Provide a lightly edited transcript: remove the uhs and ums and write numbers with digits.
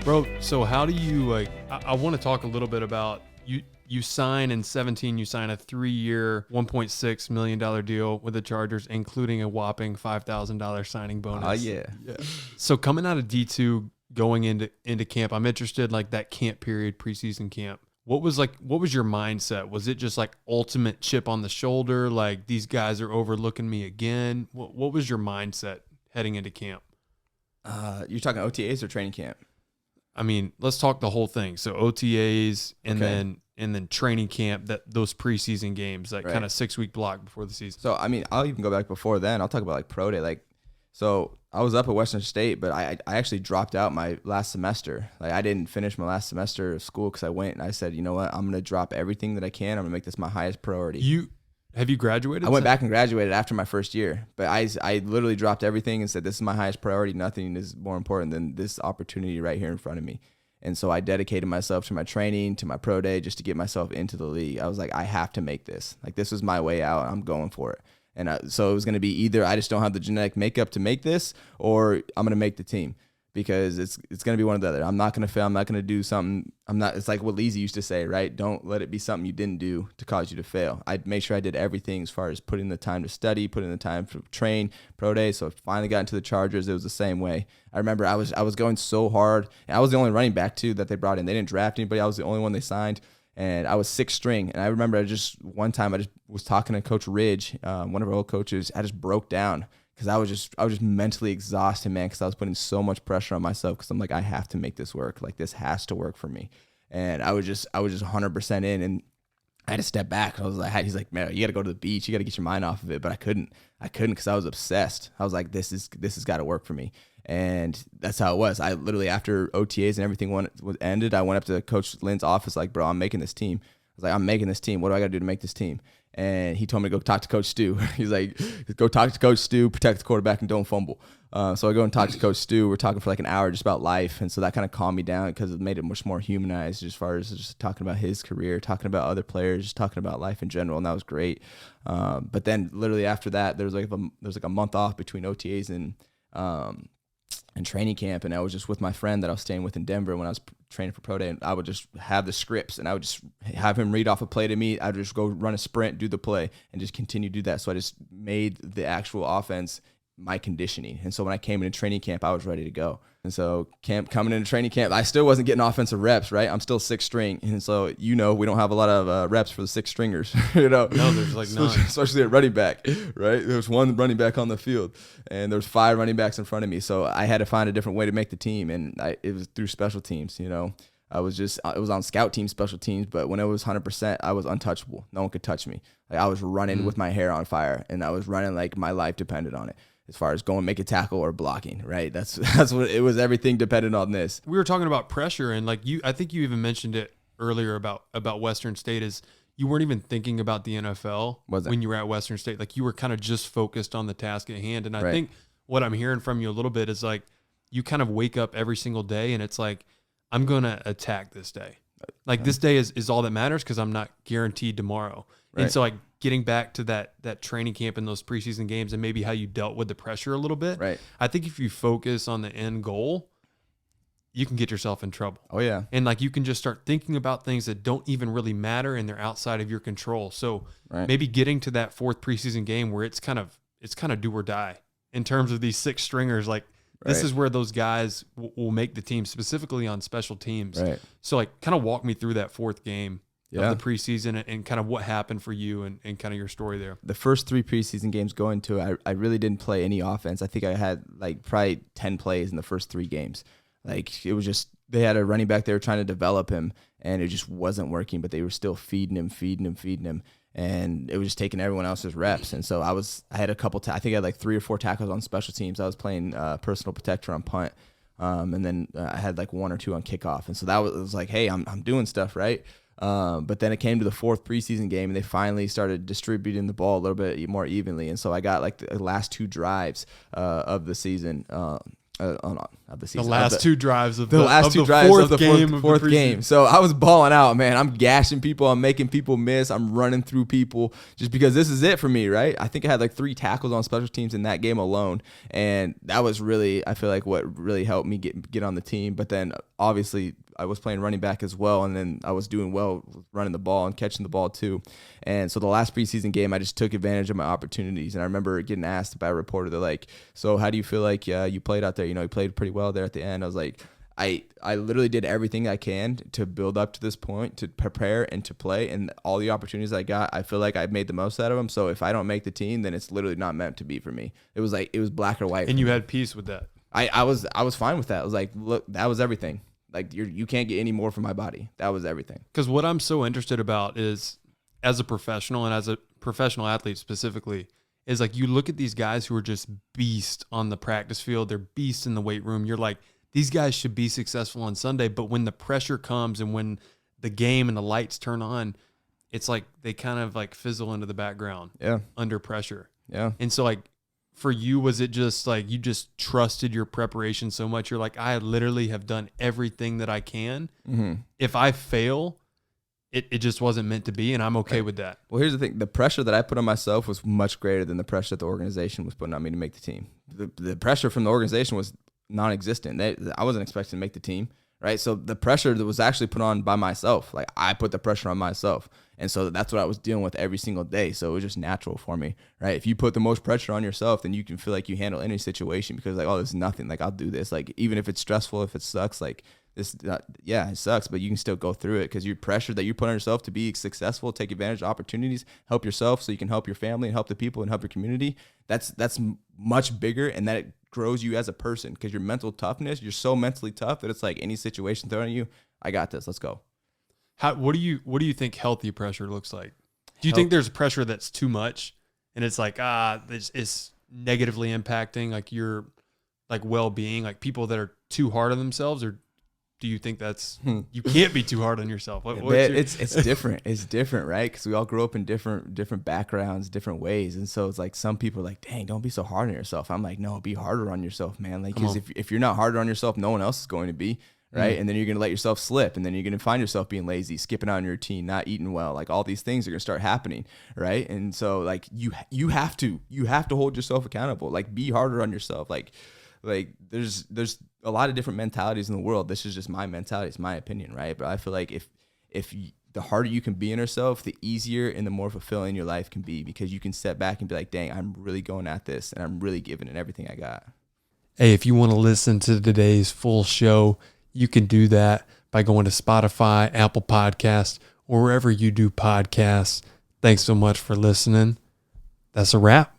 Bro, so how do you I want to talk a little bit about you sign in 17, you sign a 3-year, $1.6 million deal with the Chargers, including a whopping $5,000 signing bonus. Yeah. So coming out of D2, going into camp, I'm interested, like that camp period, preseason camp. What was your mindset? Was it just like ultimate chip on the shoulder? Like, these guys are overlooking me again? What was your mindset heading into camp? You're talking OTAs or training camp? I mean, let's talk the whole thing. So OTAs and then training camp, those preseason games, that kind of 6-week block before the season. So, I mean, I'll even go back before then. I'll talk about like pro day. So I was up at Western State, but I actually dropped out my last semester. Like, I didn't finish my last semester of school because I went and I said, you know what, I'm going to drop everything that I can. I'm going to make this my highest priority. Have you graduated? I went back and graduated after my first year, but I literally dropped everything and said, this is my highest priority. Nothing is more important than this opportunity right here in front of me. And so I dedicated myself to my training, to my pro day, just to get myself into the league. I was like, I have to make this. Like, this was my way out. I'm going for it. And so it was going to be either I just don't have the genetic makeup to make this, or I'm going to make the team, because it's going to be one or the other. I'm not going to fail. I'm not going to do something. It's like what Leezy used to say, right? Don't let it be something you didn't do to cause you to fail. I made sure I did everything as far as putting the time to study, putting the time to train, pro day. So I finally got into the Chargers. It was the same way. I remember I was going so hard. And I was the only running back too that they brought in. They didn't draft anybody. I was the only one they signed. And I was 6th string. And I remember one time I was talking to Coach Ridge, one of our old coaches. I just broke down because I was just mentally exhausted, man, because I was putting so much pressure on myself, because I'm like, I have to make this work. Like, this has to work for me. And I was just 100% in, and I had to step back. He's like, man, you got to go to the beach. You got to get your mind off of it. But I couldn't because I was obsessed. I was like, this has got to work for me. And that's how it was. I literally, after OTAs and everything ended, I went up to Coach Lynn's office like, bro, I'm making this team. I was like, I'm making this team. What do I got to do to make this team? And he told me to go talk to Coach Stu. He's like, go talk to Coach Stu, protect the quarterback, and don't fumble. So I go and talk to Coach Stu. We're talking for like an hour just about life. And so that kind of calmed me down, because it made it much more humanized as far as just talking about his career, talking about other players, just talking about life in general. And that was great. But then literally after that, there was like a month off between OTAs and training camp, and I was just with my friend that I was staying with in Denver when I was training for pro day, and I would just have the scripts, and I would just have him read off a play to me. I would just go run a sprint, do the play, and just continue to do that. So I just made the actual offense my conditioning. And so when I came into training camp, I was ready to go. And so coming into training camp, I still wasn't getting offensive reps, right? I'm still 6th string. And so, we don't have a lot of reps for the 6th stringers, No, there's like none. Especially at running back, right? There was one running back on the field, and there was 5 running backs in front of me. So I had to find a different way to make the team. And it was through special teams, it was on scout team, special teams, but when it was 100%, I was untouchable. No one could touch me. Like, I was running with my hair on fire, and I was running like my life depended on it. As far as going make a tackle or blocking, right? That's what it was. Everything depended on this. We were talking about pressure, and like I think you even mentioned it earlier about Western State, is you weren't even thinking about the NFL when you were at Western State. Like, you were kind of just focused on the task at hand. And I think what I'm hearing from you a little bit is like, you kind of wake up every single day and it's like, I'm going to attack this day. Like, this day is all that matters, because I'm not guaranteed tomorrow. Right. And so, like, getting back to that training camp and those preseason games, and maybe how you dealt with the pressure a little bit. Right. I think if you focus on the end goal, you can get yourself in trouble. Oh yeah. And like, you can just start thinking about things that don't even really matter, and they're outside of your control. So maybe getting to that 4th preseason game where it's kind of do or die in terms of these 6 stringers. Like, this is where those guys will make the team, specifically on special teams. Right. So like, kind of walk me through that 4th game of the preseason, and kind of what happened for you, and kind of your story there. The first 3 preseason games going to it, I really didn't play any offense. I think I had like probably 10 plays in the first 3 games. Like, it was just, they had a running back, they were trying to develop him, and it just wasn't working, but they were still feeding him. And it was just taking everyone else's reps. And so I had a couple, I think I had like 3 or 4 tackles on special teams. I was playing personal protector on punt. And then I had like 1 or 2 on kickoff. And so it was like, hey, I'm doing stuff, right? But then it came to the 4th preseason game, and they finally started distributing the ball a little bit more evenly. And so I got like the last 2 drives of the season of the season. The last two drives of the fourth game. So I was balling out, man. I'm gashing people. I'm making people miss. I'm running through people just because this is it for me, right? I think I had like 3 tackles on special teams in that game alone. And that was really, I feel like, what really helped me get on the team. But then obviously I was playing running back as well. And then I was doing well running the ball and catching the ball too. And so the last preseason game, I just took advantage of my opportunities. And I remember getting asked by a reporter, they're like, so how do you feel like you played out there? You know, you played pretty well there at the end. I was like, I literally did everything I can to build up to this point, to prepare and to play. And all the opportunities I got, I feel like I made the most out of them. So if I don't make the team, then it's literally not meant to be for me. It was black or white. And you had peace with that. I was fine with that. I was like, look, that was everything. Like you can't get any more from my body. That was everything. Because what I'm so interested about is, as a professional and as a professional athlete specifically, is like you look at these guys who are just beasts on the practice field. They're beasts in the weight room. You're like, these guys should be successful on Sunday. But when the pressure comes and when the game and the lights turn on, it's like they kind of like fizzle into the background under pressure. Yeah. And so like for you, was it just like you just trusted your preparation so much? You're like, I literally have done everything that I can. Mm-hmm. If I fail, it just wasn't meant to be, and I'm okay with that. Well, here's the thing. The pressure that I put on myself was much greater than the pressure that the organization was putting on me to make the team. The pressure from the organization was non-existent. I wasn't expecting to make the team, right? So the pressure that was actually put on by myself, like I put the pressure on myself. And so that's what I was dealing with every single day. So it was just natural for me, right? If you put the most pressure on yourself, then you can feel like you handle any situation because like, oh, this is nothing. Like I'll do this. Like even if it's stressful, if it sucks, like this, it sucks, but you can still go through it because your pressure that you put on yourself to be successful, take advantage of opportunities, help yourself so you can help your family and help the people and help your community. That's much bigger, and that it grows you as a person because your mental toughness, you're so mentally tough that it's like any situation thrown at you, I got this. Let's go. What do you think healthy pressure looks like? Do you think there's pressure that's too much and it's like it's negatively impacting like your like well-being, like people that are too hard on themselves, or do you think that's you can't be too hard on yourself? It's different. It's different, right? Because we all grow up in different backgrounds, different ways, and so it's like some people are like, "Dang, don't be so hard on yourself." I'm like, "No, be harder on yourself, man." Like, because if you're not harder on yourself, no one else is going to be. Right. And then you're going to let yourself slip, and then you're going to find yourself being lazy, skipping out on your routine, not eating well. Like all these things are going to start happening. Right. And so like you have to hold yourself accountable, like be harder on yourself. Like there's a lot of different mentalities in the world. This is just my mentality. It's my opinion. Right. But I feel like the harder you can be on yourself, the easier and the more fulfilling your life can be, because you can step back and be like, dang, I'm really going at this and I'm really giving it everything I got. Hey, if you want to listen to today's full show, you can do that by going to Spotify, Apple Podcasts, or wherever you do podcasts. Thanks so much for listening. That's a wrap.